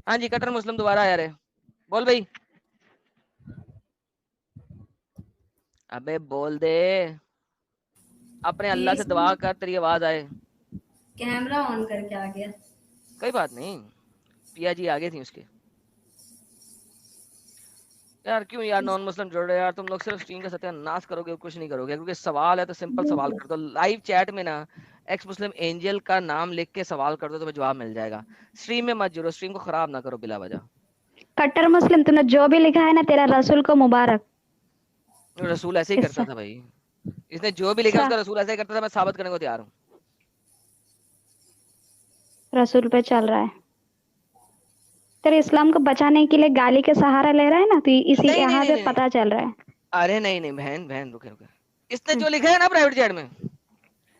हाँ जी, कट्टर मुस्लिम दोबारा आया रे, बोल भाई। अबे बोल दे, अपने अल्लाह ये से दुआ कर तेरी आवाज आए। कैमरा ऑन करके आ गया। कोई बात नहीं, पिया जी आगे थी उसके। यार क्यों यार नॉन मुस्लिम जुड़ रहे हो यार, तुम लोग सिर्फ स्ट्रीम का सत्यानाश करोगे और कुछ नहीं करोगे, क्योंकि सवाल है तो सिंपल सवाल कर दो लाइव चैट में ना, एक्स मुस्लिम एंजल का नाम लिख के सवाल कर दो, तुम्हें जवाब मिल जाएगा। स्ट्रीम में मत जुड़ो, स्ट्रीम को खराब ना करो बिला वजह। कट्टर मुस्लिम, तूने जो भी लिखा है ना, तेरा रसूल को मुबारक। रसूल ऐसे ही करता इससे था भाई, इसने जो भी लिखा सा उसका रसूल ऐसे ही करता था, मैं साबित करने को तैयार हूँ। रसूल पे चल रहा है। तेरे इस्लाम को बचाने के लिए गाली के सहारा ले रहा है ना, तो इसी नहीं नहीं यहाँ नहीं पे नहीं नहीं, पता चल रहा है। अरे नहीं नहीं बहन बहन रुके रुके, इसने हम्म जो लिखा है ना प्राइवेट चैट में,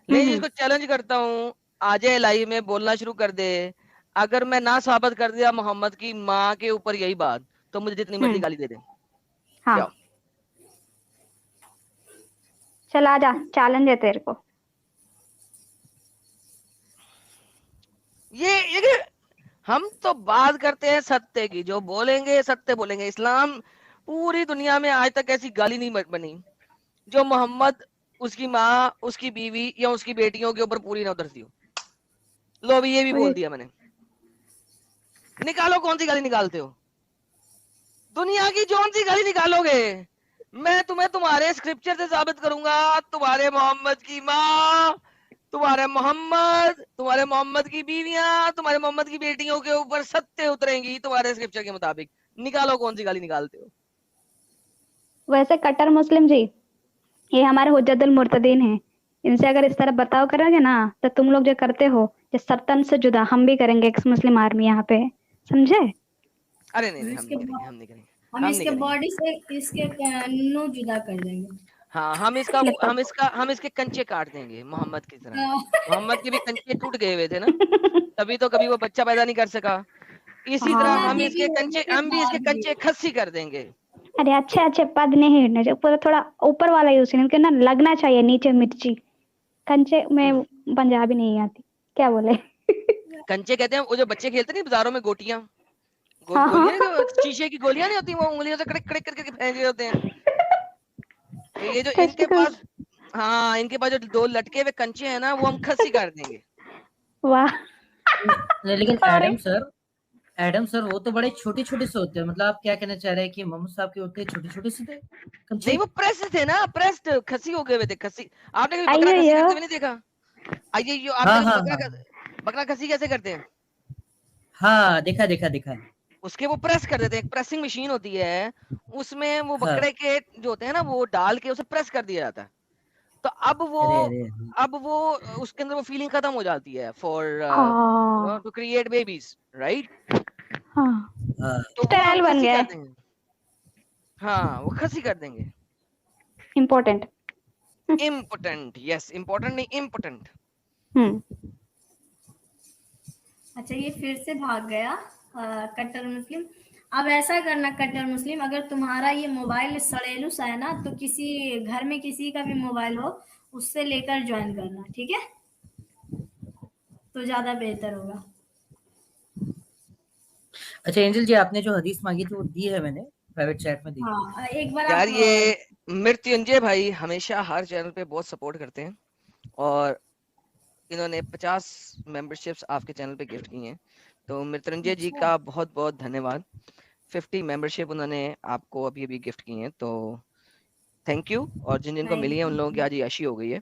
ले हम्म इसको चैलेंज करता हूँ, आ जाए लाइव में बोलना शुरू कर दे। अगर मैं ना साबित कर दिया मोहम्मद की माँ के ऊपर यही बात, तो मुझे जितनी मर्जी हम्म, गाली दे दे। हाँ जाओ। चल आ जा, चैलेंज है तेरे को। ये हम तो बात करते हैं सत्य की, जो बोलेंगे सत्य बोलेंगे। इस्लाम, पूरी दुनिया में आज तक ऐसी गाली नहीं बनी जो मोहम्मद, उसकी माँ, उसकी बीवी या उसकी बेटियों के ऊपर पूरी ना उतरती हो। लो अभी ये भी बोल वही दिया मैंने, निकालो कौन सी गाली निकालते हो, दुनिया की कौन सी गाली निकालोगे। मैं तुम्हें तुम्हारे स्क्रिप्चर से साबित करूंगा, तुम्हारे मोहम्मद की माँ, तुम्हारे मोहम्मद की बीवियां, तुम्हारे मोहम्मद की बेटियों के ऊपर सत्य उतरेंगी तुम्हारे स्क्रिप्चर के मुताबिक। निकालो कौन सी गाली निकालते हो। वैसे कट्टर मुस्लिम जी, ये हमारे हुज्जतुल मुर्तदीन हैं। इनसे अगर इस तरह बर्ताव करोगे ना, तो तुम लोग जो करते हो, ये सर्तन से जुदा हम भी करेंगे। एक्स मुस्लिम आर्मी यहाँ पे, समझे? अरे नहीं हम नहीं, हम इसके नहीं करेंगे, हम नहीं करेंगे, हम हम नहीं इसके करेंगे। बॉडी से इसके कानों जुदा कर देंगे। हाँ ले तो हम इसके कंचे काट देंगे मोहम्मद की तरह। हाँ। मोहम्मद के भी कंचे टूट गए हुए थे ना, तभी तो कभी वो बच्चा पैदा नहीं कर सका। इसी तरह जितना हाँ, बीवी होने के हम भी इसके बाद भी। कंचे खस्सी कर देंगे। अरे अच्छे अच्छे पद नहीं हिड़ने चाहिए, पूरा थोड़ा ऊपर वाला यूज करना, उनके ना लगना चाहिए नीचे मिर्ची। कंचे में पंजाबी नहीं आती, क्या बोले? कंचे कहते हैं वो जो बच्चे खेलते नहीं बाजारों में, गोटियां, हाँ हाँ गोलियां नहीं, शीशे की गोलियां नहीं होती, वो उंगलियों से कड़क कड़क करके फेंक रहे होते हैं। तो ये जो इनके टेस्टिकल्स। पास, हाँ इनके पास जो दो लटके हुए कंचे हैं ना, वो हम खस्सी कर देंगे। वाह। नहीं, लेकिन सॉरी। एडम सर वो तो बड़े छोटे छोटे से होते हैं। मतलब आप क्या कहना चाह रहे हैं कि मोहम्मद साहब के होते छोटे छोटे से थे कंचे? नहीं वो प्रेस्ड थे ना, प्रेस्ड खस्सी हो गए हुए थे, खस्सी। आपने कभी बकरा खस्सी अयो करते हुए नहीं देखा? आइए यो, आपने हाँ कभी हाँ हाँ बकरा खस्सी कैसे करते हैं? हाँ, देखा देखा देखा है। उसके वो प्रेस कर देते हैं, एक प्रेसिंग मशीन होती है, उसमें वो हाँ। बकरे के जो होते हैं ना, वो डाल के उसे प्रेस कर दिया जाता है। तो अरे अरे अरे। अब वो उसके अंदर वो फीलिंग खत्म हो जाती है फॉर हाँ टू क्रिएट बेबीज, राइट? हाँ, हाँ। तो वो हम स्टेराइल बन खस्सी गया कर है। देंगे। हाँ वो खस्सी कर देंगे। इम्पोर्टेंट। इम्पोर्टेंट, यस, इम्पोर्टेंट नहीं इम्पोर्टेंट। हम्म अच्छा, ये फिर से भाग गया कट्टर मुस्लिम। अब ऐसा करना कट्टर मुस्लिम, अगर तुम्हारा ये मोबाइल सड़ेलू सा है ना, तो किसी घर में किसी का भी मोबाइल हो, उससे लेकर ज्वाइन करना, ठीक है? तो ज्यादा बेहतर होगा। अच्छा एंजल जी, आपने जो हदीस मांगी थी वो दी है, मैंने प्राइवेट चैट में दी। हाँ, एक बार यार आप ये मृत्युंजय भाई हमेशा हर चैनल पे बहुत सपोर्ट करते हैं, और इन्होंने 50 मेंबरशिप्स आपके चैनल पे गिफ्ट की हैं, तो मृत्युंजय जी अच्छा। का बहुत बहुत धन्यवाद। 50 मेंबरशिप उन्होंने आपको अभी अभी गिफ्ट की हैं, तो थैंक यू। और जिन जिनको थैंक मिली है उन लोगों की यू। आज याशी हो गई है,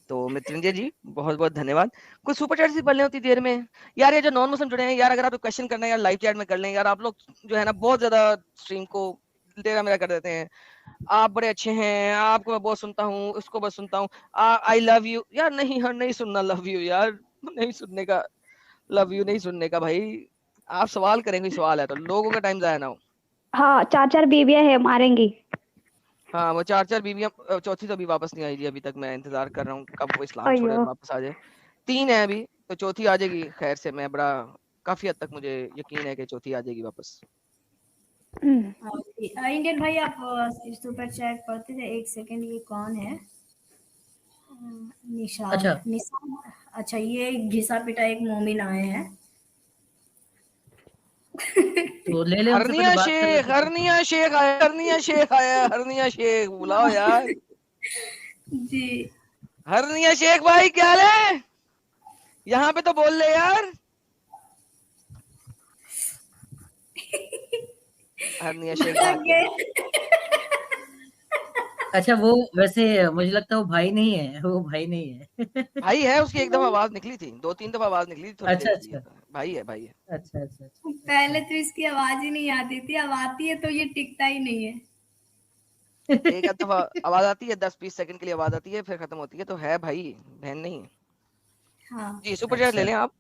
तो मृत्युंजय जी बहुत बहुत धन्यवाद। कुछ सुपर चैट सी पढ़ने होती देर में। यार ये जो नॉन मुस्लिम जुड़े हैं यार, अगर आप क्वेश्चन करना है यार लाइव चैट में कर लें यार, आप लोग जो है ना बहुत ज्यादा स्ट्रीम को टेढ़ा मेरा कर देते हैं। आप बड़े अच्छे हैं, आपको मैं बहुत सुनता हूँ, उसको बहुत सुनता हूँ, आई लव यू यार, नहीं यार नहीं सुनना लव यू यार, नहीं सुनने का, लव यू नहीं सुनने का भाई। आप सवाल करेंगे, सवाल है तो लोगों का टाइम जाया ना हो। हाँ, चार चार बीवियां है, मारेंगी। हाँ वो चार चार बीवियां, चौथी तो अभी वापस नहीं आई जी, अभी तक मैं इंतजार कर रहा हूँ कब वो इस्लाम छोड़े और अयो। वापस आ जाए। 3 है अभी, तो चौथी आ जाएगी खैर से, मैं बड़ा काफी हद तक मुझे यकीन है कि चौथी आ जाएगी वापस। हम्म, इंडियन भाई, आप सुपर चैट पढ़ते थे, एक सेकंड, ये कौन है? निशाद, अच्छा निशाद। अच्छा, ये घिसा पिटा एक मोमिन आए हैं। तो ले ले उनसे हरनिया पहले बात कर शेख, लेते हैं। हरनिया शेख आया, हरनिया शेख आया, हरनिया शेख बुलाओ यार। जी हरनिया शेख भाई क्या हाल है? यहाँ पे तो बोल ले यार। हरनिया शेख भाग गया। अच्छा वो वैसे मुझे लगता है वो भाई नहीं है, वो भाई नहीं है। भाई है, उसकी एक दफा आवाज निकली थी, 2-3 दफा आवाज निकली थी थोड़ी अच्छा देर के लिए। अच्छा भाई है, भाई है। अच्छा अच्छा अच्छा। पहले तो इसकी आवाज ही नहीं आती थी, अब आती है तो ये टिकता ही नहीं है। एक आध दफा आवाज आती है, 10-20 सेकंड के लिए आवाज आती है, फिर खत्म होती है। तो है भाई, बहन नहीं है। हाँ जी सुपर चैट ले अच्छा लें आप।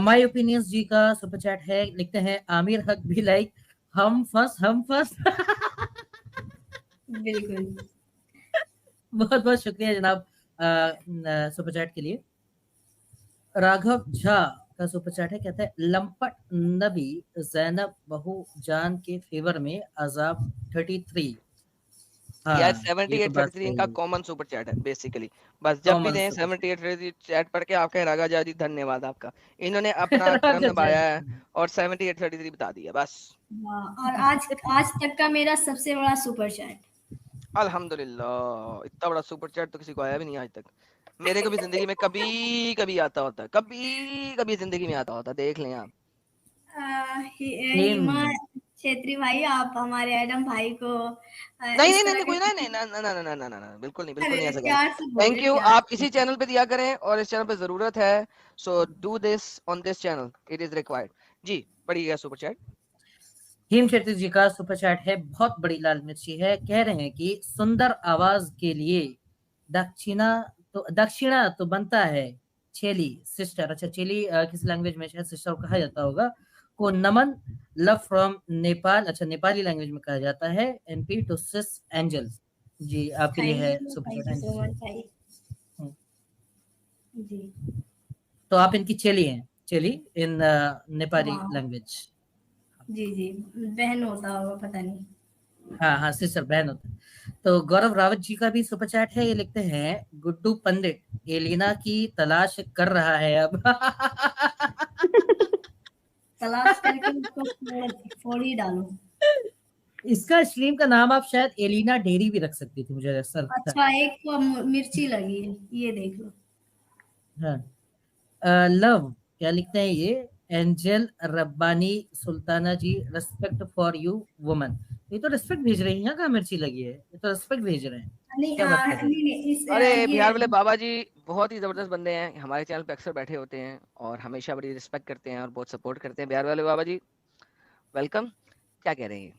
माय ओपिनियंस जी का सुपर चैट है, लिखते हैं आमिर हक भी लाइक हम फर्स्ट। बिल्कुल। बहुत बहुत शुक्रिया जनाब सुपर चैट के लिए। राघव झा का सुपर चैट है, कहता है लंपट नबी जैनब बहू जान के फेवर में अजाब 33। यार हाँ ये तो बात 78-33 सही इनका है, कॉमन सुपर चैट है बेसिकली। बस जब भी कॉमन दें सुपर 78-33 चैट पढ़ के आपके रागा जी धन्यवाद आपका। इन्होंने अपना कर्म चैट। निभाया है और 78-33 बता दिया बस। हाँ, और आज आज तक का मेरा सबसे बड़ा सुपर चैट। अल्हम्दुलिल्लाह, इतना बड़ा सुपर चैट तो किसी को आया भी नहीं आज तक। मेरे को भी जिंदगी में कभी कभी आता होता है, कभी कभी जिंदगी में आता होता है, देख लें आप। सेम। हिमा छेत्री भाई, आप हमारे एडम भाई को नहीं इस नहीं नहीं तरह नहीं, का, कोई ना नहीं ना ना ना ना ना ना ना, बिल्कुल नहीं, बिल्कुल अरे नहीं ऐसा करें। प्यार से थैंक बोले, यू, प्यार आप से। इसी चैनल पे दिया करें और इस चैनल पे जरूरत है। So do this on this channel, it is required. जी पढ़िएगा सुपर चैट। हेम शेट्टी जी का सुपर चैट है, बहुत बड़ी लाल मिर्ची है, कह रहे हैं कि सुंदर आवाज के लिए दक्षिणा तो बनता है चेली सिस्टर। अच्छा चेली किस लैंग्वेज में शायद सिस्टर को कहा जाता होगा, को नमन, लव फ्रॉम नेपाल। अच्छा नेपाली लैंग्वेज में कहा जाता है, एनपी टू सिस एंजल्स। जी आपके लिए है super thank chat, you thank so you. Much भाई। जी तो आप इनकी चेली हैं, चेली इन नेपाली हाँ लैंग्वेज। जी जी, बहन होता होगा पता नहीं। हाँ हाँ सिस्टर बहन होता है। तो गौरव रावत जी का भी सुपर चैट है, ये लिखते हैं गुड्डू पंडित एलिना की तलाश कर रहा है अब। तलाश करके उसको फोड़ ही डालो। इसका स्ट्रीम का नाम आप शायद एलिना डेरी भी रख सकती थी, मुझे ऐसा लगता अच्छा, एक को मिर्ची लगी है, ये देख लो। है। हाँ लव क्या लिखते हैं ये, Angel Rabbani Sultana ji, respect for you woman. ये तो रिस्पेक्ट भेज रही हैं, यहाँ कहाँ मिर्ची लगी है, ये तो रिस्पेक्ट भेज रहे हैं, नहीं क्या बात कर रही नहीं नहीं, इस अरे ये बिहार वाले बाबा जी बहुत ही जबरदस्त बंदे हैं, हमारे चैनल पे अक्सर बैठे होते हैं और हमेशा बड़ी रिस्पेक्ट करते हैं और बहुत सपोर्ट करते हैं। बिहार वाले बाबा जी वेलकम। क्या कह रहे हैं?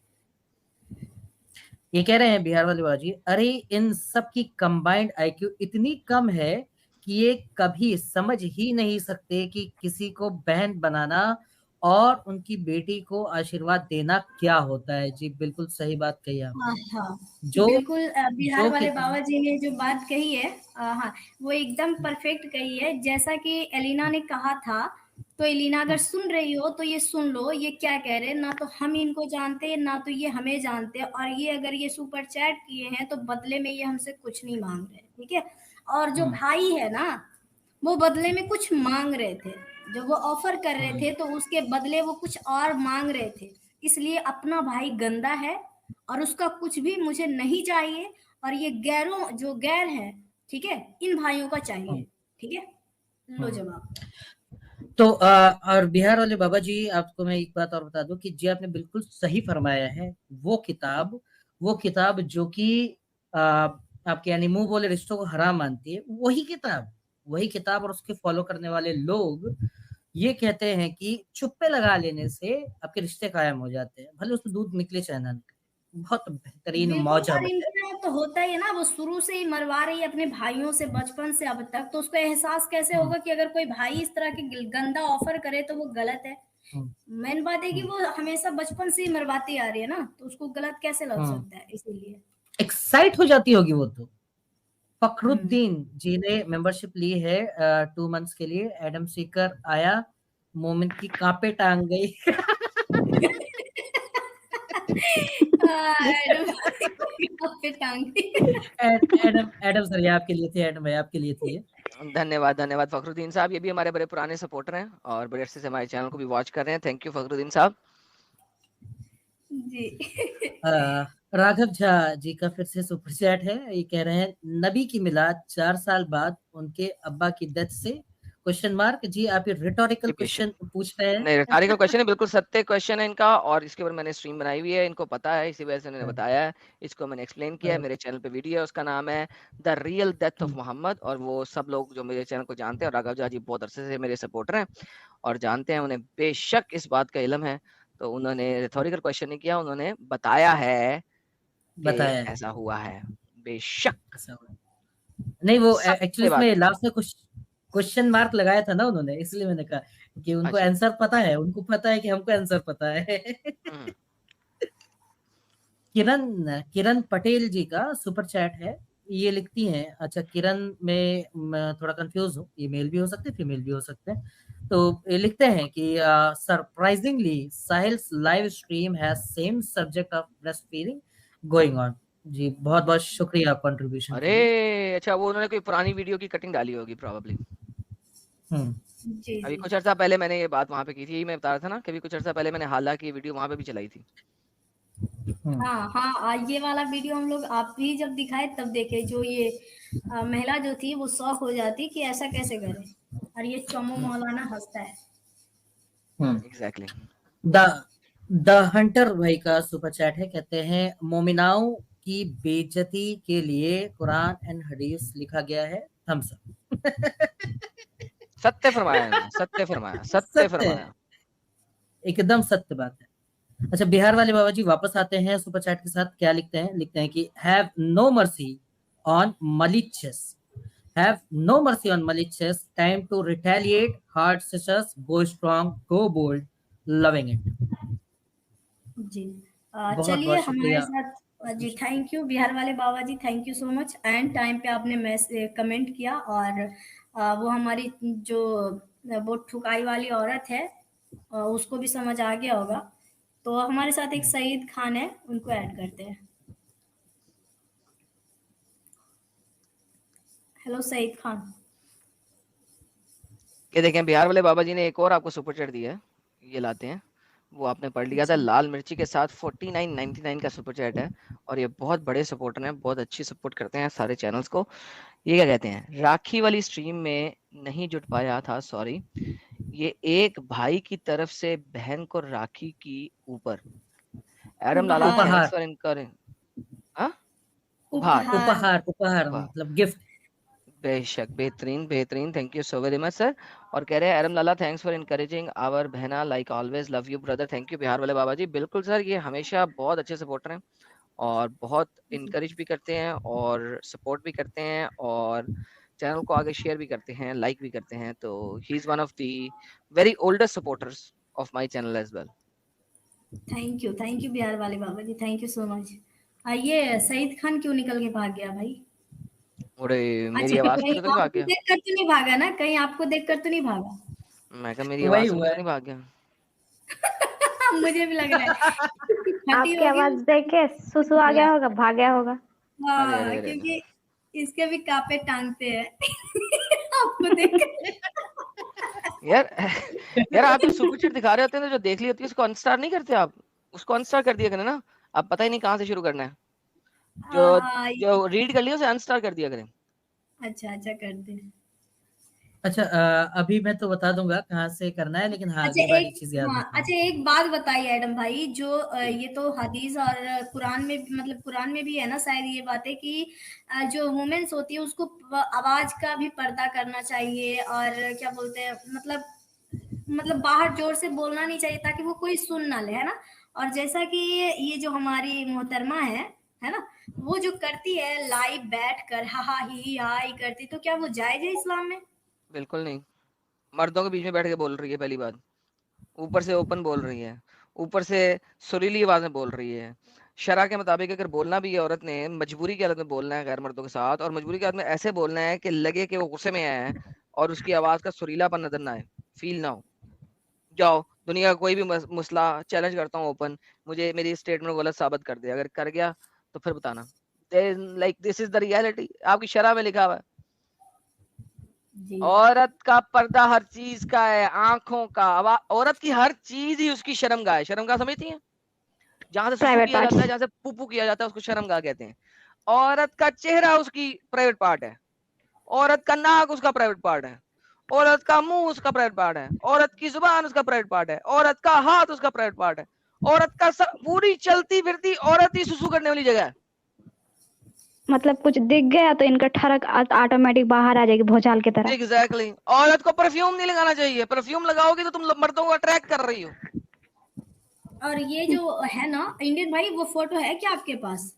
ये कह रहे हैं बिहार वाले बाजी, अरे इन सब की कंबाइंड आईक्यू इतनी कम है कि ये कभी समझ ही नहीं सकते कि किसी को बहन बनाना और उनकी बेटी को आशीर्वाद देना क्या होता है। जी बिल्कुल सही बात कही हाँ आपने। हाँ जो बिल्कुल, बिहार जो वाले किताब बाबा जी ने जो बात कही है, हाँ वो एकदम परफेक्ट कही है। जैसा कि एलिना ने कहा था, तो एलिना अगर सुन रही हो तो ये सुन लो, ये क्या कह रहे हैं। ना तो हम इनको जानते हैं, ना तो ये हमें जानते हैं, और ये अगर ये सुपर चैट किए हैं तो बदले में ये हमसे कुछ नहीं मांग रहे, ठीक है। और जो भाई है ना, वो बदले में कुछ मांग रहे थे, जब वो ऑफर कर रहे थे तो उसके बदले वो कुछ और मांग रहे थे। इसलिए अपना भाई गंदा है और उसका कुछ भी मुझे नहीं चाहिए, और ये गैरों जो गैर है, ठीक है, इन भाइयों का चाहिए, ठीक है। लो जवाब। तो और बिहार वाले बाबा जी, आपको मैं एक बात और बता दूं कि जी आपने बिल्कुल सही फरमाया है। वो किताब जो कि आपके यानी मुंह बोले रिश्तों को हराम मानती है, वही किताब और उसके फॉलो करने वाले लोग ये कहते हैं कि चुप्पे लगा लेने से आपके रिश्ते कायम हो जाते हैं, भले उसमें दूध निकले चाहे ना निकले। बहुत बेहतरीन बिल्कुल, मौजा और बताया। इनके यहाँ तो होता ही है ना, वो शुरू से ही मरवा रही है अपने भाइयों से बचपन से अब तक, तो उसको एहसास कैसे होगा कि अगर कोई भाई इस तरह की गंदा ऑफर करे तो वो गलत है। मेन बात है कि वो हमेशा बचपन से ही मरवाती आ रही है ना, तो उसको गलत कैसे लग सकता है, इसीलिए। एक्साइट हो जाती होगी वो तो। हम्म। फखरुद्दीन जी ने मेंबरशिप ली है 2 मंथ्स के लिए। एडम सीकर आया, मोमिन की कांपे टांग गई। एडम पे टांग दी। एडम एडम सर ये आपके लिए थे, एडम भाई आपके लिए थी ये। धन्यवाद, धन्यवाद फखरुद्दीन साहब, ये भी हमारे बड़े पुराने सपोर्टर हैं और बड़े अरसे से हमारे चैनल को भी वॉच कर रहे हैं। थैंक यू फखरुद्दीन साहब। जी। राघव झा जी का फिर से सुपर चैट है, ये कह रहे हैं नबी की मिलाद 4 साल बाद उनके अब्बा की डेथ से क्वेश्चन मार्क। जी आप ये रिटोरिकल जी, बेशक। क्वेश्चन पूछ रहे हैं? नहीं, रिटोरिकल क्वेश्चन है, बिल्कुल सत्य क्वेश्चन है इनका और इसके ऊपर मैंने स्ट्रीम बनाई हुई है, इनको पता है, इसी वजह से उन्होंने बताया है। इसको मैंने एक्सप्लेन किया है, मेरे चैनल पे वीडियो है, उसका नाम है the real death of Mohammad और वो सब लोग जो मेरे चैनल को जानते हैं और राघव झा जी बहुत अरसे से मेरे सपोर्टर हैं और जानते हैं, उन्हें बेशक इस बात का इल्म है। तो उन्होंने रिटोरिकल क्वेश्चन नहीं किया, उन्होंने बताया है कि बताया है ऐसा हुआ है। बेशक ऐसा हुआ। नहीं वो सत्य एक्चुअली बात इसमें है। लास्ट में कुछ क्वेश्चन मार्क लगाया था ना उन्होंने, इसलिए मैंने कहा कि उनको अच्छा। आंसर पता है, उनको पता है कि हमको आंसर पता है। हुँ। किरण पटेल जी का सुपर चैट है, ये लिखती हैं, अच्छा किरण में मैं थोड़ा कंफ्यूज हूँ, ये मेल भी हो सकते हैं फीमेल भी हो सकते हैं। तो ये लिखते हैं कि surprisingly Sahil's live stream has same subject of breast feeding going on. जी बहुत बहुत शुक्रिया कंट्रीब्यूशन के लिए। अरे! अच्छा वो उन्होंने कोई पुरानी वीडियो की कटिंग डाली होगी प्रोबेबली। जी, अभी जी। कुछ अर्सा पहले मैंने ये बात वहाँ पे की थी, यही मैं बता रहा था ना कि अभी कुछ अर्सा पहले मैंने हालाँकि ये वीडियो वहाँ पे भी चलाई थी। हाँ, हाँ, ये वाला वीडियो हम लोग आप भी जब दिखाए तब देखे, जो ये महिला जो थी वो शॉक हो जाती कि ऐसा कैसे करें और ये चमो मौलाना हंसता है। एग्ज़ैक्टली। द द हंटर भाई का सुपर चैट है, कहते हैं मोमिनाओं की बेइज्जती के लिए कुरान एंड हदीस लिखा गया है, थम्स अप। सत्य फरमाया इन्होंने, सत्य फरमाया, सत्य सत्य है, फरमाया। एकदम सत्य बात है। अच्छा बिहार वाले बाबा जी वापस आते हैं सुपर चैट के साथ, क्या लिखते हैं? लिखते हैं कि have no mercy on malicious, have no mercy on malicious, time to retaliate, hard scissors, go strong, go bold, loving it। जी। बहुत चलिए बहुत हमारे शुक्रिया। साथ जी, थैंक यू बिहार वाले बाबा जी, thank you so much. And time पे आपने कमेंट किया और वो हमारी जो वो ठुकाई वाली औरत है उसको भी समझ आ गया होगा। तो हमारे साथ एक सईद खान है, उनको ऐड करते हैं। हेलो सईद खान। ये देखें बिहार वाले बाबा जी ने एक और आपको सुपर चैट दिया है, ये लाते हैं। वो आपने पढ़ लिया था, अच्छा। लाल मिर्ची के साथ 49.99 का सुपर चैट है और ये बहुत बड़े सपोर्टर हैं, बहुत अच्छी सपोर्ट करते हैं सारे चैनल्स को। ये क्या कहते हैं, राखी वाली स्ट्रीम में नहीं जुट पाया था, सॉरी। ये एक भाई की तरफ से बहन को राखी की ऊपर। एडम लाला उपहार। थैंक्स उपहार फॉर इनकरिंग। हाँ, उपहार। उपहार। उपहार उपहार, मतलब गिफ्ट। बेशक, बेहतरीन बेहतरीन, thank you so very much sir. और कह रहे हैं Adam Lala thanks for encouraging our बहना like always, love you brother. Thank you Bihar वाले बाबा जी, बिल्कुल सर, ये हमेशा बहुत अच्छे सपोर्टर हैं और बहुत इनकरेज भी करते हैं और सपोर्ट भी करते हैं और चैनल को आगे शेयर भी करते हैं, लाइक भी करते हैं। तो he is one of the very oldest supporters of my channel as well. Thank you Bihar वाले बाबा जी, थैंक यू सो मच। ये सईद खान क्यों निकल के भाग गया भाई? अरे मेरी अच्छा, आवाज कहीं सुन के तो नहीं भाग आपको गया? देखकर तो नहीं भागा ना? कहीं आपको देखकर तो नहीं भागा? मैं कहा मेरी आवाज वही सुन के हुआ तो है। नहीं भाग गया? मुझे भी लग रहा है फटी आपकी होगी। आवाज देख के सुसु आ गया होगा, भाग गया होगा। अरे हाँ, अरे अरे अरे। क्योंकि इसके भी कापे टांगते हैं आपको देख यार यार आप जो सुपर चैट दिखा रहे होते हैं ना, जो देख ली होती है, उसको अनस्टार नहीं करते आप? उसको अनस्टार कर दिया करें ना। अब पता ही नहीं कहाँ से शुरू करना है। जो जो रीड कर लिया उसे अनस्टार कर दिया करें। अच्छा अच्छा कर दे। अच्छा अभी मैं तो बता दूंगा कहाँ से करना है, लेकिन हाँ अच्छा अगली बार एक एक चीज याद हाँ, रखना। अच्छा एक बात बताइए एडम भाई, जो ये तो हदीस और कुरान में मतलब कुरान में भी है ना शायद ये बातें कि जो वुमेन्स होती है उसको आवाज का भी पर्दा करना चाहिए और क्या बोलते हैं मतलब बाहर जोर से बोलना नहीं चाहिए ताकि वो कोई सुन ना ले, है ना? और जैसा कि ये जो हमारी मोहतरमा है ना, वो जो करती है लाइव बैठ कर हा हा ही हाई करती, तो क्या वो जायज है इस्लाम में? बिल्कुल नहीं। मर्दों के बीच में बैठ के बोल रही है पहली बात, ऊपर से ओपन बोल रही है, ऊपर से सुरीली आवाज में बोल रही है। शरा के मुताबिक अगर बोलना भी है औरत ने, मजबूरी की हालत में बोलना है गैर मर्दों के साथ, और मजबूरी की हालत में ऐसे बोलना है कि लगे कि वो गुस्से में आया है और उसकी आवाज का सुरीलापन नजर ना आए, फील ना हो। जाओ दुनिया का कोई भी मसला चैलेंज करता हूँ ओपन, मुझे मेरी स्टेटमेंट गलत साबित कर दे, अगर कर गया तो फिर बताना। Like this is the reality, आपकी शरह में लिखा हुआ है। जी औरत का पर्दा हर चीज का है, आंखों का। अब औरत की हर चीज ही उसकी शर्मगाह है। शर्मगाह समझती हैं? जहां से सुसु प्राइवेट किया जाता पार्ट्स। है, जहां से पुपू किया जाता है, उसको शर्मगाह कहते हैं। औरत का चेहरा उसकी प्राइवेट पार्ट है। औरत का नाक उसका प्राइवेट पार्ट है। औरत का मुंह उसका प्राइवेट पार्ट है। औरत की जुबान उसका प्राइवेट पार्ट है। औरत का हाथ उसका प्राइवेट पार्ट है। औरत का पूरी चलती फिरती औरत ही सुसु करने वाली जगह है। मतलब कुछ दिख गया तो इनका ठरक ऑटोमेटिक बाहर आ जाएगी भौचाल की तरह। एग्जैक्टली। औरत को परफ्यूम नहीं लगाना चाहिए। परफ्यूम लगाओगी तो तुम मर्दों को अट्रैक्ट कर रही हो। और ये जो है ना इंडियन भाई, वो फोटो है क्या आपके पास?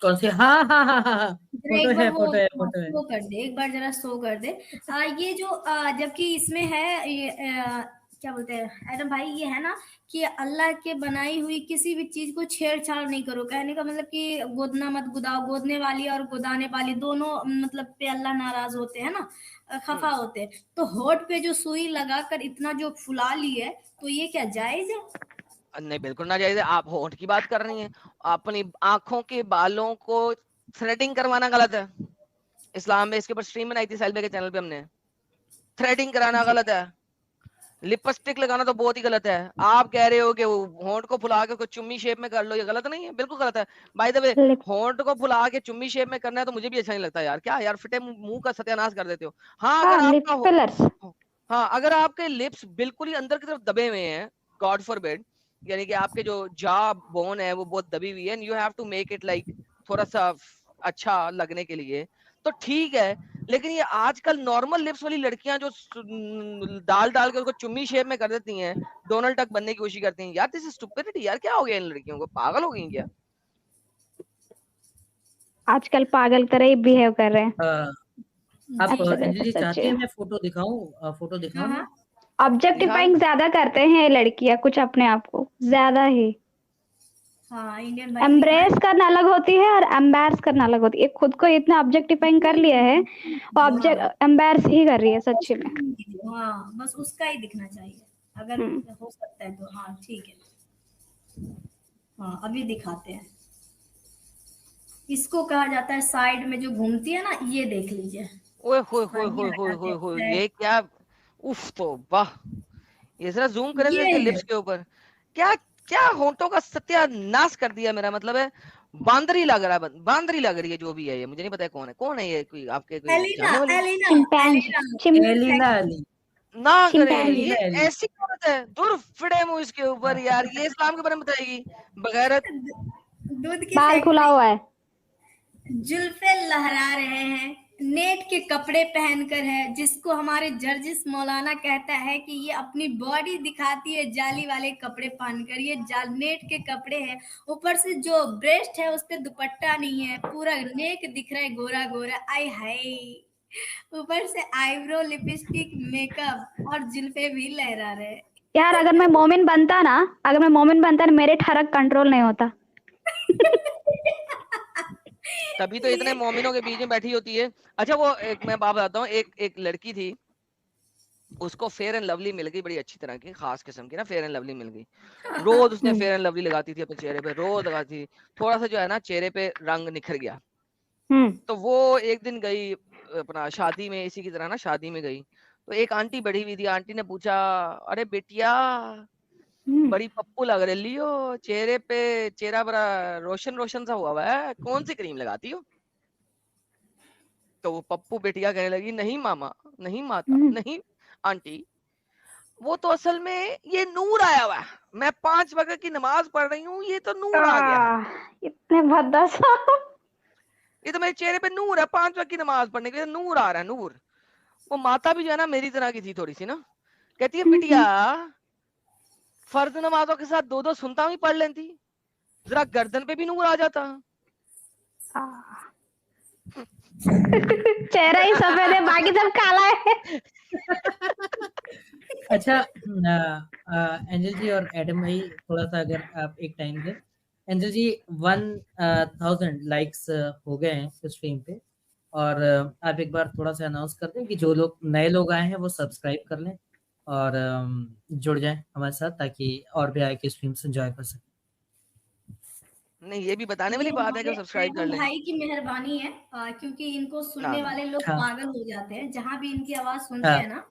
कौन सी? हाँ हाँ हाँ हाँ हाँ, जरा एक बार वो फोटो है, फोटो है। शो कर दे, एक बार जरा शो कर दे। ये जो जबकि इसमें है ये क्या बोलते हैं एडम भाई, ये है ना कि अल्लाह के बनाई हुई किसी भी चीज को छेड़छाड़ नहीं करो। कहने का मतलब कि गोदना मत गुदाओ। गोदने वाली और गोदाने वाली दोनों मतलब पे अल्लाह नाराज होते हैं ना, खफा होते हैं। तो होठ पे जो सुई लगाकर इतना जो फुला ली है, तो ये क्या जायज है? नहीं, बिल्कुल ना जायज है। आप होंठ की बात कर रही हैं। अपनी आंखों के बालों को थ्रेडिंग करवाना गलत है। इस्लाम में इसके ऊपर स्ट्रीम बनाई थी साहिल भाई के चैनल पे हमने। थ्रेडिंग कराना जी गलत है। लिपस्टिक लगाना तो बहुत ही गलत है। आप कह रहे हो कि वो होंठ को फुला के कुछ चुम्मी शेप में कर लो, ये गलत नहीं है? बिल्कुल गलत है। बाय द वे, लिप होंठ को फुला के चुम्मी शेप में करना है तो मुझे भी अच्छा नहीं लगता यार। क्या यार, फिटे मुंह का सत्यानाश कर देते हो। हाँ, हाँ, अगर लिप आपका फिलर्स। हाँ, अगर आपके लिप्स बिल्कुल ही अंदर की तरफ दबे हुए हैं, गॉड फॉरबिड, यानी कि आपके जो जा बोन है वो बहुत दबी हुई है, and you have to make it like थोड़ा सा अच्छा लगने के लिए, तो ठीक है। लेकिन ये आजकल नॉर्मल लिप्स वाली लड़कियां जो डाल डाल के उसको चुम्मी शेप में कर देती हैं, डोनाल्ड टक बनने की कोशिश करती हैं, यार दिस इज स्टुपिडिटी। यार क्या हो गया इन लड़कियों को? पागल हो गई क्या? आजकल पागल तरह ही बिहेव कर रहे हैं। आप जी अच्छे तरह अंजलि से जी चाहती सच्चे। है मैं फोटो दिखाऊं? फोटो हाँ दिखाऊं मैं? हाँ दिखा। ऑब्जेक्टिफाइंग ज्यादा करते हैं ये लड़कियां कुछ अपने आप को, ज्यादा ही। हाँ इंडियन भाई दिखाएं। एम्ब्रेस करना अलग होती है और एम्बैरस करना अलग होती है। खुद को इतना ऑब्जेक्टिफाइंग कर लिया है, हाँ ऑब्जेक्ट एम्बैरस ही कर रही है सच्ची में। हाँ, बस उसका ही दिखना चाहिए अगर हम्म। हो सकता है तो। हाँ ठीक है। हाँ अभी दिखाते हैं। इसको कहा जाता है साइड में जो घूमती है ना, ये देख लीजिए। ओए होए हाँ होए ये होए आ होए जाते होए होए, हैं। ये क्या! उफ, तो वाह! ये जरा जूम करें तो ये इसके है लिप्स के ऊपर। क्या क्या होंठों का सत्यानाश कर दिया। मेरा मतलब है, बांदरी लग रहा है। बांदरी लग रही है जो भी है ये। मुझे नहीं पता है कौन है। कौन है ये? कोई आपके कोई एलिना जानने वाले? एलिना चिंपैंजी। एलिना एलिना अली। ना करे, ये एलिना अली। ऐसी औरत है? दूर फिरे मुंह इसके ऊपर यार। ये इस्लाम के बारे में बताएगी? बगैरत। दूध की बाल खुला फैक्ट्री। हुआ है। जुल्फे लहरा रहे हैं, नेट के कपड़े पहनकर है, जिसको हमारे जर्जिस मौलाना कहता है कि ये अपनी बॉडी दिखाती है जाली वाले कपड़े पहनकर। ये नेट के कपड़े हैं, ऊपर से जो ब्रेस्ट है उस पे दुपट्टा नहीं है, पूरा नेक दिख रहा है गोरा गोरा। आय हाय, ऊपर से आईब्रो लिपस्टिक मेकअप और जुल्फे भी लहरा रहे। यार अगर मैं मोमिन बनता ना, मेरे ठरक कंट्रोल नहीं होता। तभी तो इतने ये मोमिनों के बीच में बैठी होती है। अच्छा, वो एक मैं बात बताता हूँ। एक एक लड़की थी, उसको फेयर एंड लवली मिल गई, बड़ी अच्छी तरह की खास किस्म की ना, फेयर एंड लवली मिल गई। रोज उसने फेयर एंड लवली लगाती थी अपने चेहरे पे, रोज लगाती थी। थोड़ा सा जो है ना चेहरे पे रंग निखर गया, तो वो एक दिन गई अपना शादी में, इसी की तरह ना शादी में गई। तो एक आंटी बैठी हुई थी। आंटी ने पूछा, अरे बेटिया, बड़ी पप्पू लग रही हो, चेहरे पे चेहरा बड़ा रोशन रोशन सा हुआ हुआ है, कौन सी क्रीम लगाती हो? तो वो पप्पू बेटिया कहने लगी, नहीं मामा, नहीं माता, नहीं आंटी, वो तो असल में ये नूर आया हुआ है। मैं 5 वक्त की नमाज पढ़ रही हूँ, ये तो नूर आ गया है। इतने भद्दा सा। ये तो मेरे चेहरे पे नूर है, 5 वक्त की नमाज पढ़ने के लिए नूर आ रहा है, नूर। वो माता भी जो है ना मेरी तरह की थी थोड़ी सी ना। कहती है, बिटिया, फर्ज नमाजों के साथ 2-2 सुनता हुई पढ़ लेती, जरा गर्दन पे भी नूर आ जाता। चेहरा ही सफेद है, बाकी सब काला है। अच्छा, एंजल जी और एडम भाई, थोड़ा सा अगर आप एक टाइम दें। एंजल जी, 1000 लाइक्स हो गए हैं इस स्ट्रीम पे, और आप एक बार थोड़ा सा अनाउंस कर दें कि जो लोग नए लोग आए हैं वो सब्सक्राइब कर लें और जुड़ जाएं हमारे साथ, ताकि और भी आगे की स्ट्रीम्स एंजॉय कर सकें। नहीं, ये भी बताने वाली ये बात है कि हमारे सब्सक्राइब कर एडम लें। भाई की मेहरबानी है, क्योंकि इनको ना सुनने ना वाले लोग हाँ पागल हो जाते हैं, जहाँ भी इनकी आवाज सुनते हाँ हैं ना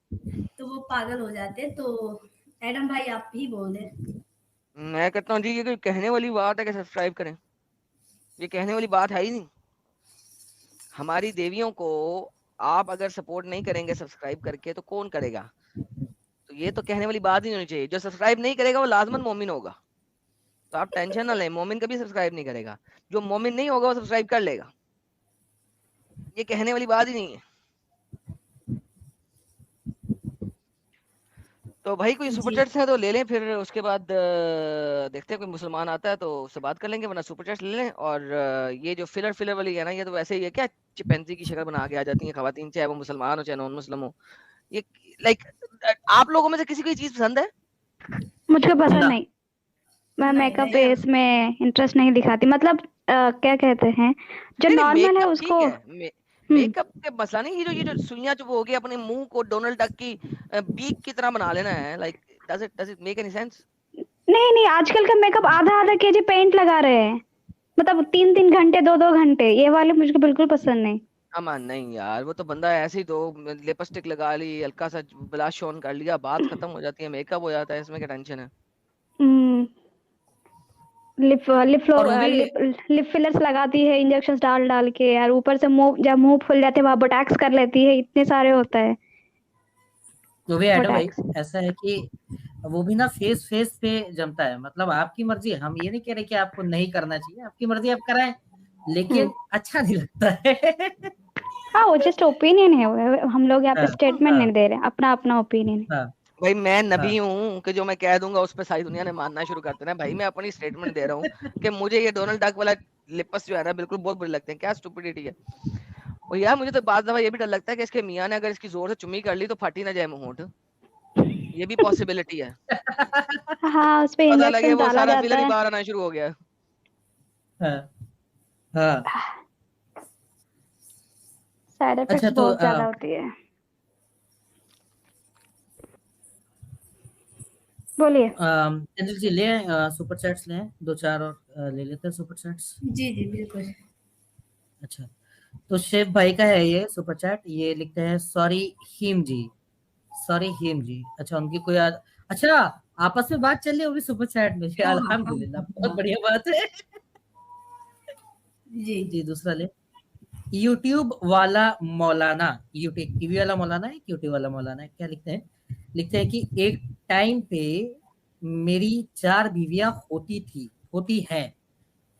तो वो पागल हो जाते हैं। तो एडम भाई आप ही बोल दें। मैं कहता हूँ जी, ये कोई कहने वाली बात है कि सब्सक्राइब करें? ये कहने वाली बात है ही नहीं। हमारी देवियों को आप अगर सपोर्ट नहीं करेंगे सब्सक्राइब करके, तो कौन करेगा? तो ये तो कहने वाली बात ही नहीं होनी चाहिए। जो सब्सक्राइब नहीं करेगा वो लाजमन मोमिन होगा, तो आप टेंशन ना लें, मोमिन कभी सब्सक्राइब नहीं करेगा। जो मोमिन नहीं होगा वो सब्सक्राइब कर लेगा। ये कहने वाली बात ही नहीं है। तो भाई कोई सुपर जी चैट्स है तो ले लें, फिर उसके बाद देखते हैं कोई मुसलमान आता है तो उससे बात कर लेंगे, वरना सुपर चैट्स ले लें। और ये जो फिलर फिलर वाली है ना, ये तो वैसे ही है क्या, चिपैंजी की शक्ल बना के आ जाती है खवातीन, चाहे वो मुसलमान हो चाहे नॉन मुस्लिम हो। ये लाइक, आप लोगों में से किसी को ये चीज पसंद है? मुझको पसंद ना नहीं, मैं नहीं मेकअप नहीं पे इसमें इंटरेस्ट नहीं दिखाती। मतलब क्या कहते हैं, जो नहीं नहीं, नॉर्मल है मेकअप ठीक उसको। है, मेकअप का मसला नहीं। ये जो सुइयां जो वो हो गई, अपने मुंह को डोनाल्ड डक की बीक की तरह बना लेना है, like does it make any sense? नहीं नहीं, आजकल का मेकअप आधा आधा केजी पेंट लगा रहे हैं, मतलब 3-3 घंटे 2-2 घंटे। ये वाले मुझको बिल्कुल पसंद नहीं। अमन नहीं यार, वो तो बंदा ऐसे ही तो लिपस्टिक लगा ली, हल्का सा ब्लश ऑन कर लिया, बात खत्म हो जाती है, मेकअप हो जाता है, इसमें क्या टेंशन है? हम्म, लिप लिप और वो भी लिप लिप फिलर्स लगाती है इंजेक्शन डाल डाल के यार, ऊपर से मुंह, जब मुंह फुल जाते हैं वहां बोटैक्स कर लेती है, इतने सारे होता है एडम भाई बोटैक्स। ऐसा है कि वो भी ना फेस फेस पे जमता है। मतलब आपकी मर्जी, हम ये नहीं कह रहे कि आपको नहीं करना चाहिए, आपकी मर्जी आप कराएं, हम्म, लेकिन अच्छा नहीं लगता है। हाँ वो जस्ट ओपिनियन है, हम लोग यहाँ पे हाँ स्टेटमेंट हाँ नहीं दे रहे, अपना अपना ओपिनियन है। हाँ भाई मैं नबी हाँ हूँ कि जो मैं कह दूंगा उस पर सारी दुनिया ने मानना शुरू कर देना है। भाई मैं अपनी स्टेटमेंट दे रहा हूँ कि मुझे ये डोनाल्ड डक वाला लिपस जो है ना, बिल्कुल बहुत बुरे लगते हैं। क्या स्टुपिडिटी है। और यार मुझे तो बात दफा ये भी डर लगता है कि इसके मियाँ ने अगर इसकी जोर से चुम्मी कर ली तो फटी ना जाए मुंह होंठ। ये भी पॉसिबिलिटी है। हाँ उस पे पता लगे इंजेक्शन वो डाला सारा जाता फिलर ही है। बाहर आना शुरू हो गया। हाँ हाँ। साइड अच्छा इफेक्ट्स तो बहुत ज्यादा होती है। बोलिए। चंद्र जी ले आए सुपर चैट्स, ले आए दो चार और ले लेते हैं सुपर चैट्स। जी जी बिल्कुल। अच्छा, तो शेफ भाई का है ये सुपर चैट, ये लिखते हैं सॉरी हिम जी, सॉरी हिम जी। अच्छा उनकी कोई अच्छा आपस में बात चल रही है वो भी सुपर चैट में, हाँ हाँ हाँ अल्हम्दुलिल्लाह, बहुत हाँ, बढ़िया बात है। जी जी दूसरा ले, यूट्यूब वाला मौलाना, यूट्यूब टीवी वाला मौलाना है, यूट्यूब वाला मौलाना है, क्या लिखते हैं? लिखते हैं कि एक टाइम पे मेरी 4 बीवियां होती हैं।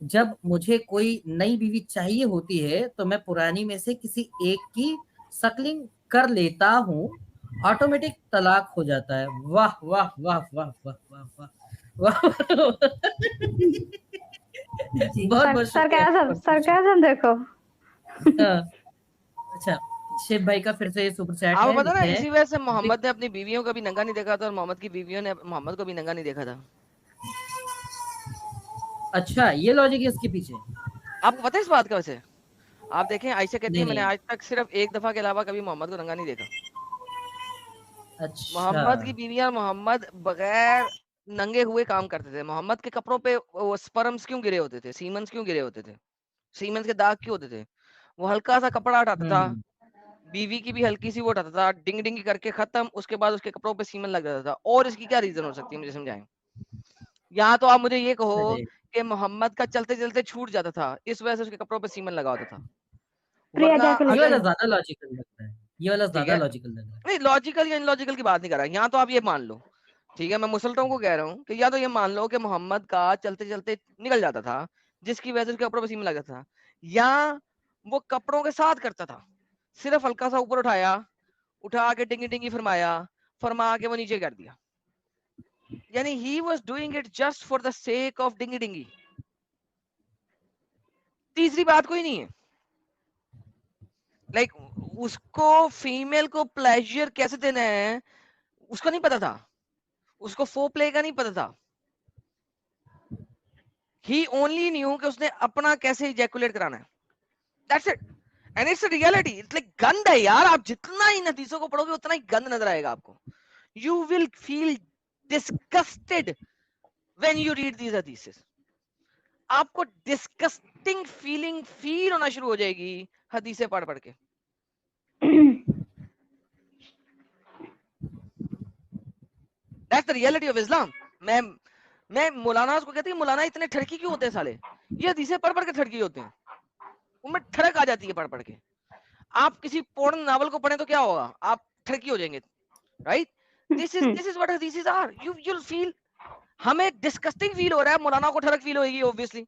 जब मुझे कोई नई बीवी चाहिए होती है तो मैं पुरानी में से किसी एक की सकलिंग कर लेता हूँ, ऑटोमेटिक तलाक हो जाता है। वाह वाह वाह वाह वाह वाह वाह वाह। जी बहुत बहुत शुक्रिया, सरकाजम बहुत बहुत शुक्रिया। सरकाजम देखो। हाँ, अच्छा शिव भाई का फिर से ये सुपर चैट आपको है, पता ना, लिखते हैं इसी वजह से मोहम्मद ने अपनी बीवियों को भी नंगा नहीं देखा था, और मोहम्मद की बीवियों ने मोहम्मद को भी नंगा नहीं देखा था। अच्छा ये लॉजिक है इसके पीछे? आपको पता है इस बात का? वैसे आप देखें, आयशा कहती है नहीं मैंने नहीं। आज तक सिर्फ एक दफा के अलावा कभी मोहम्मद को नंगा नहीं देखा। अच्छा। मोहम्मद की बीवियां, मोहम्मद बगैर नंगे हुए काम करते थे। मोहम्मद के कपड़ों पे वो स्पर्म्स क्यों गिरे होते थे, सीमेंस क्यों गिरे होते थे, सीमेंस के दाग क्यों होते थे? वो हल्का सा कपड़ा हटाता था, हम्म। बीवी की भी हल्की सी वो हटाता था, डिंग डिंग करके खत्म, उसके बाद उसके कपड़ों पे सीमन लग जाता था। और इसकी क्या रीजन हो सकती है, मुझे समझाएं। यहाँ तो आप मुझे ये कहो अरे कि मोहम्मद का चलते चलते छूट जाता था, इस वजह से उसके कपड़ों पे सीमन लगा होता था। प्रिया वरना ये जैकुलेट। वाला अगर ज्यादा लॉजिकल लगता है, ये वाला ठीक ज्यादा है, लॉजिकल लग रहा है। नहीं लॉजिकल या इनलॉजिकल की बात नहीं कर रहा, यहाँ तो आप ये मान लो, ठीक है, मैं मुसलमानों को कह रहा हूँ कि या तो ये मान लो कि मोहम्मद का चलते चलते निकल जाता था, जिसकी वजह से उसके कपड़ों पर सीमन लग जाता था, या वो कपड़ों के साथ करता था, सिर्फ हल्का सा ऊपर उठाया, उठा के डिंगी डिंगी फरमाया, फरमा के वो नीचे कर दिया, यानी he was doing it just for the sake of डिंगी डिंगी। तीसरी बात कोई नहीं है। लाइक उसको फीमेल को प्लेजर कैसे देना है उसको नहीं पता था, उसको फो प्ले का नहीं पता था। ही ओनली न्यू कि उसने अपना कैसे इजैकुलेट कराना है, that's it. And it's a reality, it's like गंद है यार। आप जितना ही हदीसों को पढ़ोगे उतना ही गंद नजर आएगा आपको। You will feel disgusted when you read these हदीसेस। आपको डिस्गस्टिंग फीलिंग फील होना शुरू हो जाएगी हदीसें पढ़ पढ़ के। That's the reality of Islam. मैं मौलाना को कहती हूँ, मौलाना इतने ठरकी क्यों होते हैं साले? ये हदीसें पढ़ पढ़ के ठरकी होते हैं, उनमें ठड़क आ जाती है पढ़ पढ़ के। आप किसी पोर्न नावल को पढ़ें तो क्या होगा? आप ठरकी हो जाएंगे, राइट? दिस इज व्हाट हदीसेस आर। यू विल फील, हमें डिस्गस्टिंग फील हो रहा है, मौलाना को ठरक फील होगी ऑब्वियसली।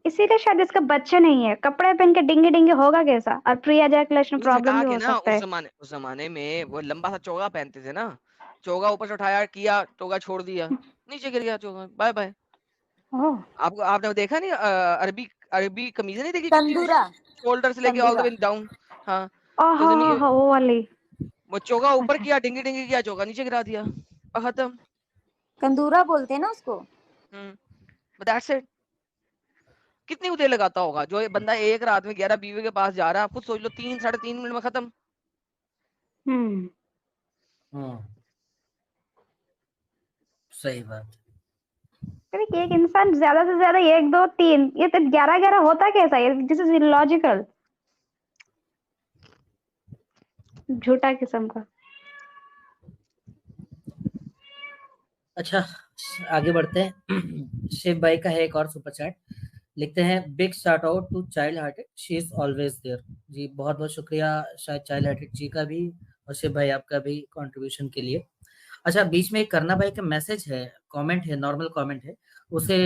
इसीलिए शायद इसका बच्चे नहीं है, कपड़े पहन के डिंगे डिंगे होगा कैसा, और प्री एजैकुलेशन प्रॉब्लम भी हो सकता है। उस जमाने में वो लंबा सा चोगा पहनते थे ना, चोगा ऊपर से उठाया किया, चोगा छोड़ दिया, नीचे गिर गया चोगा, बाय बाय। ओह, आपको आपने देखा नहीं अरबी कमीजें नहीं देखी? तंदूरा, शोल्डर से लेके ऑल द वे डाउन। हाँ, तो जमीन वो वाली। वो चोगा ऊपर अच्छा। किया, डिंगी डिंगी किया, चोगा नीचे गिरा दिया, और खत्म। कंदूरा बोलते हैं ना उसको। But that's it. कितनी देर लगाता होगा जो ये बंदा एक रात में 11 बीवी के पास जा रहा है? आप खुद सोच लो, 3 साढ़े 3 मिनट में खत्म। सही बात। क्योंकि एक इंसान ज्यादा से ज्यादा 1 2 3, ये तो 11 होता कैसा है? दिस इज इलॉजिकल, झूठा किस्म का। अच्छा, आगे बढ़ते हैं। शिव भाई का है एक और सुपर चैट, लिखते हैं big shout out to child hearted, she is always there. जी बहुत बहुत शुक्रिया शायद चाइल्ड हार्टेड जी का भी, और शिव भाई आपका भी कंट्रीब्यूशन के लिए। अच्छा, बीच में एक करना भाई का मैसेज है, कमेंट है, नॉर्मल कमेंट है, उसे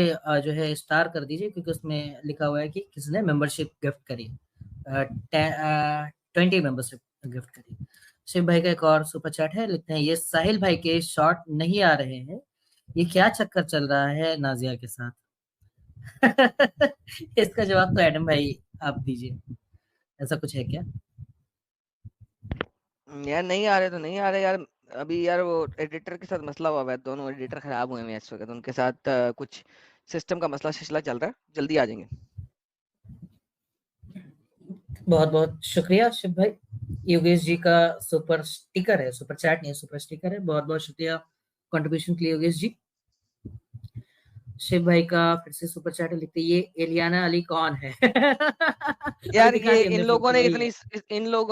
जो है स्टार कर दीजिए, क्योंकि उसमें लिखा हुआ है कि किसने मेंबरशिप गिफ्ट करी, 20 मेंबरशिप गिफ्ट करी। शिव भाई का एक और सुपर चैट है, लिखते हैं ये साहिल भाई के शॉट नहीं आ रहे हैं, ये क्या चक्कर चल रहा है नाजिया के साथ? इसका जवाब तो एडम भाई आप दीजिए, ऐसा कुछ है क्या? यार नहीं आ रहे तो नहीं आ रहे यार। अभी यार वो एडिटर के साथ मसला हुआ है, दोनों एडिटर खराब हुए हैं इस वक्त, उनके साथ कुछ सिस्टम का मसला शिशला चल रहा है, जल्दी आ जाएंगे। बहुत बहुत शुक्रिया शिव भाई। योगेश जी का सुपर स्टिकर है, सुपर चैट नहीं है, सुपर स्टिकर है, बहुत बहुत शुक्रिया कंट्रीब्यूशन के लिए योगेश जी। शिव भाई का फिर से सुपर चैट लिखते, ये एलियाना अली कौन है? यार ये इन लोगों ने इतनी, इन लोगों